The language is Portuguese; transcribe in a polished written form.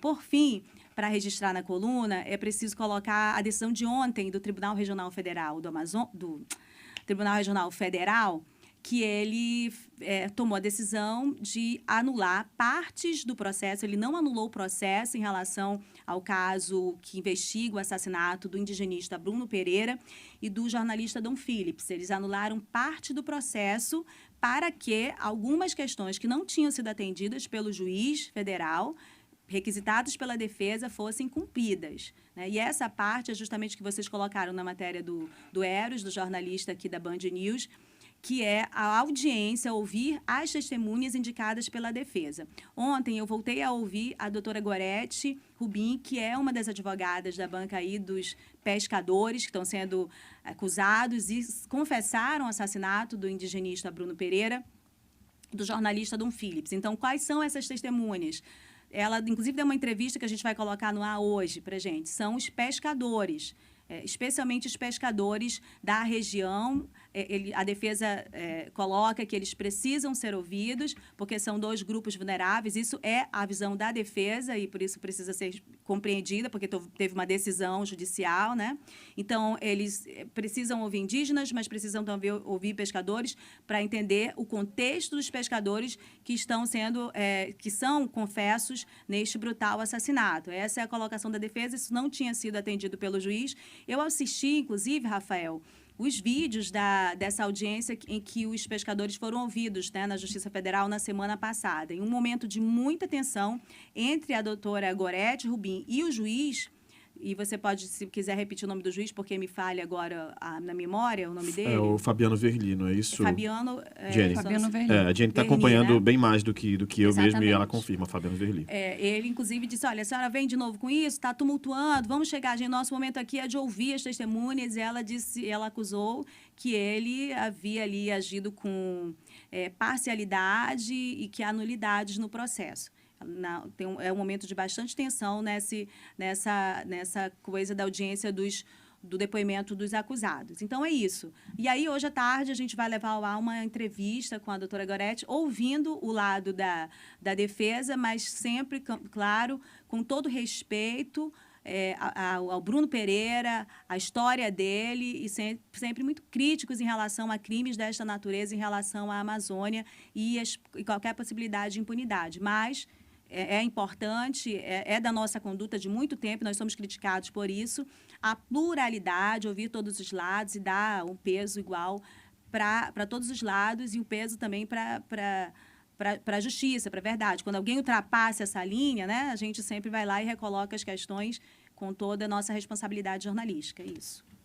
Por fim, para registrar na coluna, é preciso colocar a decisão de ontem do Tribunal Regional Federal do Tribunal Regional Federal, que ele tomou a decisão de anular partes do processo. Ele não anulou o processo em relação ao caso que investiga o assassinato do indigenista Bruno Pereira e do jornalista Dom Phillips. Eles anularam parte do processo para que algumas questões que não tinham sido atendidas pelo juiz federal, requisitadas pela defesa, fossem cumpridas, né? E essa parte é justamente o que vocês colocaram na matéria do Eros, do jornalista aqui da Band News, que é a audiência, ouvir as testemunhas indicadas pela defesa. Ontem eu voltei a ouvir a doutora Gorete Rubim, que é uma das advogadas da banca aí dos pescadores que estão sendo acusados e confessaram o assassinato do indigenista Bruno Pereira, do jornalista Dom Phillips. Então, quais são essas testemunhas? Ela, inclusive, deu uma entrevista que a gente vai colocar no ar hoje para a gente. São os pescadores, especialmente os pescadores da região. A defesa coloca que eles precisam ser ouvidos, porque são 2 grupos vulneráveis. Isso é a visão da defesa e, por isso, precisa ser compreendida, porque teve uma decisão judicial, né? Então, eles precisam ouvir indígenas, mas precisam também ouvir pescadores para entender o contexto dos pescadores que estão sendo, que são confessos neste brutal assassinato. Essa é a colocação da defesa, isso não tinha sido atendido pelo juiz. Eu assisti, inclusive, Rafael, os vídeos dessa audiência em que os pescadores foram ouvidos, né, na Justiça Federal na semana passada. Em um momento de muita tensão entre a doutora Gorete Rubim e o juiz, e você pode, se quiser, repetir o nome do juiz, porque me falha agora na memória o nome dele. É o Fabiano Verli, não é isso? Fabiano... Jenny. Fabiano Verli. A Jenny está acompanhando, né, bem mais do que eu Exatamente. mesmo, e ela confirma, Fabiano Verli. Ele, inclusive, disse, olha, a senhora vem de novo com isso, está tumultuando, vamos chegar, gente, nosso momento aqui é de ouvir as testemunhas, e ela acusou que ele havia ali agido com parcialidade e que há nulidades no processo. É um momento de bastante tensão nessa coisa da audiência do depoimento dos acusados. Então, é isso. E aí, hoje à tarde, a gente vai levar ao ar uma entrevista com a doutora Gorete, ouvindo o lado da defesa, mas sempre, claro, com todo respeito ao Bruno Pereira, a história dele, e sempre muito críticos em relação a crimes desta natureza, em relação à Amazônia e qualquer possibilidade de impunidade. Mas é importante, é da nossa conduta de muito tempo, nós somos criticados por isso, a pluralidade, ouvir todos os lados e dar um peso igual para todos os lados e um peso também para a justiça, para a verdade. Quando alguém ultrapassa essa linha, né, a gente sempre vai lá e recoloca as questões com toda a nossa responsabilidade jornalística. É isso.